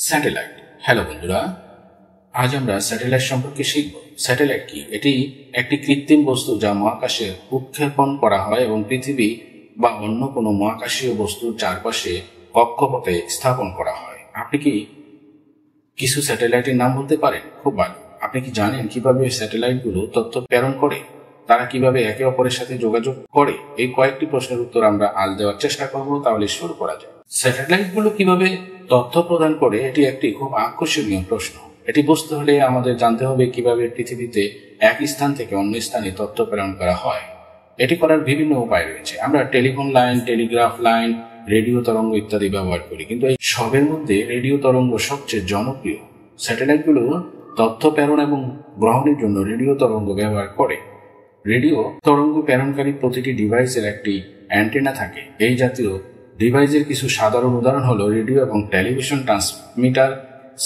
Satellite. Hello বন্ধুরা, আজ আমরা স্যাটেলাইট সম্পর্কে শিখব। স্যাটেলাইট কি? এটি একটি কৃত্রিম বস্তু যা মহাকাশে উৎক্ষেপণ করা হয় এবং পৃথিবী বা অন্য কোনো মহাকাশীয় বস্তুর চারপাশে কক্ষপথে স্থাপন করা হয়। আপনি কি কিছু স্যাটেলাইটের নাম বলতে পারেন? খুব ভালো। আপনি কি জানেন কিভাবে স্যাটেলাইটগুলো তথ্য প্রেরণ করে? তারা কিভাবে একে অপরের সাথে যোগাযোগ করে? এই কয়েকটি প্রশ্নের উত্তর আমরা আজ দেওয়ার চেষ্টা করব। তাহলে শুরু করা যায়। স্যাটেলাইটগুলো কিভাবে তথ্য প্রদান করে, এটি একটি খুব আকর্ষণীয় প্রশ্ন। এটি বুঝতে হলে আমাদের জানতে হবে কিভাবে পৃথিবীতে এক স্থান থেকে অন্য স্থানে তথ্য প্রেরণ করা হয়। এটি করার বিভিন্ন উপায় রয়েছে। আমরা telephone line, Telegraph line, radio তরঙ্গ ইত্যাদি ব্যবহার করি, কিন্তু এই সবের মধ্যে রেডিও তরঙ্গ সবচেয়ে জনপ্রিয়। স্যাটেলাইটগুলো তথ্য প্রেরণ এবং গ্রহণের জন্য রেডিও তরঙ্গ ব্যবহার করে। রেডিও তরঙ্গ প্রেরণকারী প্রতিটি ডিভাইসের একটি অ্যান্টেনা থাকে। এই জাতীয় ডিভাইসের কিছু সাধারণ উদাহরণ হলো রেডিও এবং television transmitter,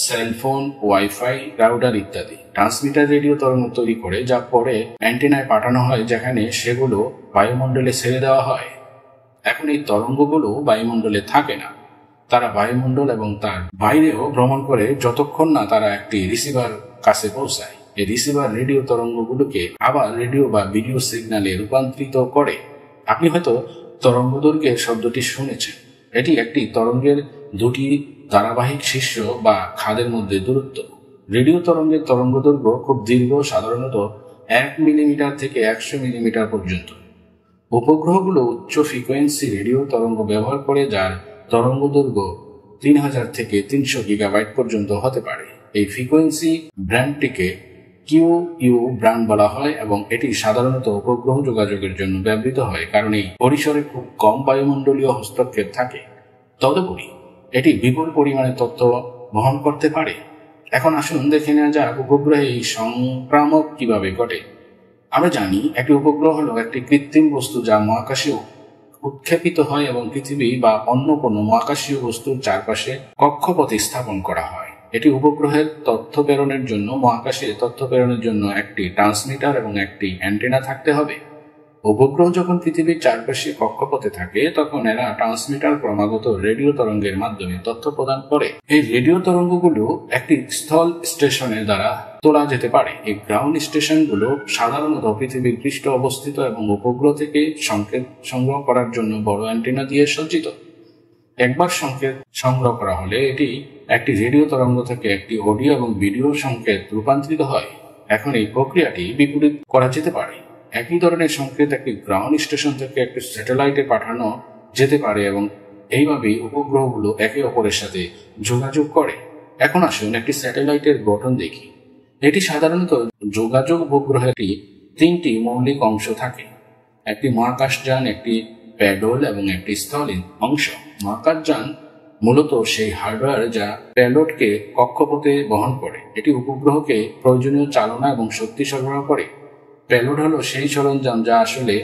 cellphone, wifi router ইত্যাদি। ট্রান্সমিটার রেডিও তরঙ্গ তৈরি করে যা পরে অ্যান্টেনায় পাঠানো হয়, যেখানে সেগুলো বায়ুমণ্ডলে ছেড়ে দেওয়া হয়। এখন এই তরঙ্গগুলো বায়ুমণ্ডলে থাকে না, তারা বায়ুমণ্ডল এবং তার বাইরেও ভ্রমণ করে যতক্ষণ না তারা একটি রিসিভার কাছে পৌঁছায়। এই রিসিভার রেডিও তরঙ্গগুলোকে আবার রেডিও বা ভিডিও সিগন্যালে রূপান্তরিত করে। আপনি হয়তো তরঙ্গদৈর্ঘ্যের শব্দটি শুনেছেন। এটি একটি তরঙ্গের দুটি ধারাবাহিক শীর্ষ বা খাদের মধ্যে দূরত্ব। রেডিও তরঙ্গের তরঙ্গদৈর্ঘ্য খুব দীর্ঘ, সাধারণত 1 মিলিমিটার থেকে 100 মিলিমিটার পর্যন্ত। উপগ্রহগুলো উচ্চ ফ্রিকোয়েন্সি রেডিও তরঙ্গ ব্যবহার করে, যার তরঙ্গদৈর্ঘ্য 3000 থেকে 300 গিগাবাইট পর্যন্ত হতে পারে। এই ফ্রিকোয়েন্সি ব্র্যান্ডটিকে কিউ ব্র্যান্ড বলা হয় এবং এটি সাধারণত উপগ্রহ যোগাযোগের জন্য ব্যবহৃত হয়, কারণ এই পরিসরে খুব কম বায়ুমণ্ডলীয় হস্তক্ষেপ থাকে। তদুপরি এটি বিপুল পরিমাণে তথ্য বহন করতে পারে। এখন আসুন দেখে নেওয়া যাক উপগ্রহে এই সংক্রামক কিভাবে ঘটে। আমরা জানি একটি উপগ্রহ হলো একটি কৃত্রিম বস্তু যা মহাকাশে উৎক্ষেপিত হয় এবং পৃথিবী বা অন্য কোনো মহাকাশীয় বস্তুর চারপাশে কক্ষপথে স্থাপন করা হয়। এটি উপগ্রহের তথ্য প্রেরণের জন্য মহাকাশে তথ্য প্রেরণের জন্য একটি ট্রান্সমিটার এবং একটি অ্যান্টেনা থাকতে হবে। উপগ্রহ যখন পৃথিবীর চারপাশে কক্ষপথে থাকে, তখন এরা ট্রান্সমিটার ক্রমাগত রেডিও তরঙ্গের মাধ্যমে তথ্য প্রদান করে। এই রেডিও তরঙ্গগুলো একটি স্থল স্টেশনের দ্বারা তোলা যেতে পারে। এই গ্রাউন্ড স্টেশনগুলো সাধারণত পৃথিবীর পৃষ্ঠে অবস্থিত এবং উপগ্রহ থেকে সংকেত সংগ্রহ করার জন্য বড় অ্যান্টেনা দিয়ে সজ্জিত। একবার সংকেত সংগ্রহ করা হলে এটি একটি রেডিও তরঙ্গ থেকে একটি অডিও এবং ভিডিও সংকেত রূপান্তরিত হয়। এখন এই প্রক্রিয়াটি বিপরীত করা যেতে পারে। একই ধরনের সংকেত একটি গ্রাউন্ড স্টেশন থেকে একটি স্যাটেলাইটে পাঠানো যেতে পারে এবং এইভাবেই উপগ্রহগুলো একে অপরের সাথে যোগাযোগ করে। এখন আসুন একটি স্যাটেলাইটের গঠন দেখি। এটি সাধারণত যোগাযোগ উপগ্রহের 3টি মৌলিক অংশ থাকে: একটি মহাকাশযান, একটি প্যাডোল এবং একটি স্থলীন অংশ। মহাকাশযান মূলত সেই হার্ডওয়্যার যা প্যালোডকে কক্ষপথে বহন করে। এটি উপগ্রহকে প্রয়োজনীয় চালনা এবং শক্তি সরবরাহ করে। প্যালোড হলো সেই সরঞ্জাম যা আসলে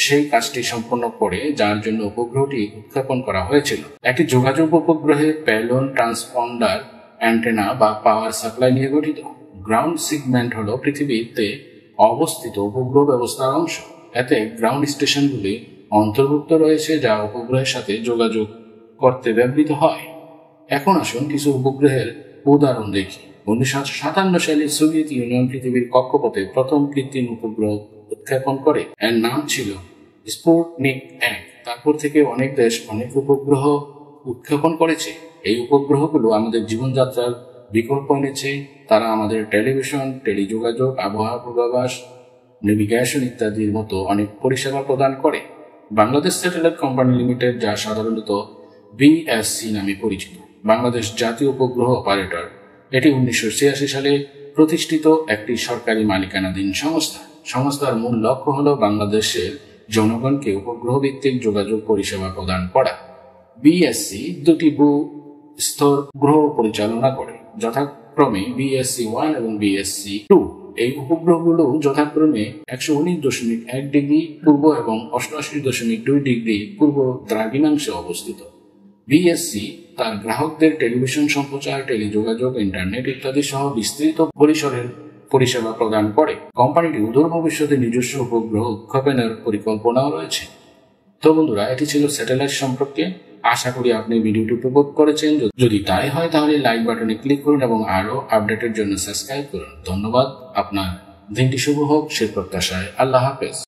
সেই কাজটি সম্পন্ন করে যার জন্য উপগ্রহটি উৎক্ষেপণ করা হয়েছিল। একটি যোগাযোগ উপগ্রহে প্যালোড, ট্রান্সপন্ডার, অ্যান্টেনা বা পাওয়ার সাপ্লাই নিয়ে গঠিত। গ্রাউন্ড সেগমেন্ট হলো পৃথিবীতে অবস্থিত উপগ্রহ ব্যবস্থার অংশ। এতে গ্রাউন্ড স্টেশনগুলি অন্তর্ভুক্ত রয়েছে যা উপগ্রহের সাথে যোগাযোগ করতে ব্যবহৃত হয়। এখন আসুন কিছু উপগ্রহের উদাহরণ দেখি। 1957 সালে সোভিয়েত ইউনিয়ন পৃথিবীর কক্ষপথে প্রথম কৃত্রিম উপগ্রহ উৎক্ষেপণ করে। এর নাম ছিল স্পুটনিক 1। তারপর থেকে অনেক দেশ অনেক উপগ্রহ উৎক্ষেপণ করেছে। এই উপগ্রহগুলো আমাদের জীবনযাত্রার বিকল্প এনেছে। তারা আমাদের টেলিভিশন, টেলিযোগাযোগ, আবহাওয়া পূর্বাভাস, নেভিগেশন ইত্যাদির মতো অনেক পরিষেবা প্রদান করে। বাংলাদেশ স্যাটেলাইট কোম্পানি লিমিটেড, যা সাধারণত বিএসসি নামে পরিচিত, বাংলাদেশ জাতীয় উপগ্রহ অপারেটর, এটি 1986 সালে প্রতিষ্ঠিত একটি সরকারি মালিকানাধীন সংস্থা। সংস্থার মূল লক্ষ্য হল বাংলাদেশের জনগণকে উপগ্রহ ভিত্তিক যোগাযোগ পরিষেবা প্রদান করা। বিএসসি 2টি ভূ-স্তর গ্রহ পরিচালনা করে, যথাক্রমে বিএসসি 1 এবং বিএসসি 2। এই উপগ্রহগুলো যথাক্রমে 119.1 ডিগ্রি পূর্ব এবং 88.2 ডিগ্রি পূর্ব দ্রাঘিমাংশে অবস্থিত। বিএসসি তার গ্রাহকদের টেলিভিশন সম্প্রচার, টেলিযোগাযোগ, ইন্টারনেট ইত্যাদি সহ বিস্তৃত পরিসরের পরিষেবা প্রদান করে। কোম্পানিটি অদূর ভবিষ্যতে নিজস্ব উপগ্রহ উৎক্ষেপণের পরিকল্পনাও রয়েছে। তো বন্ধুরা, এটি ছিল স্যাটেলাইট সম্পর্কে। আশা করি আপনি ভিডিওটি উপভোগ করেছেন। যদি তাই হয় তাহলে লাইক বাটনে ক্লিক করুন এবং আরো আপডেটের জন্য সাবস্ক্রাইব করুন। ধন্যবাদ। আপনার দিনটি শুভ হোক সে প্রত্যাশায়। আল্লাহ হাফেজ।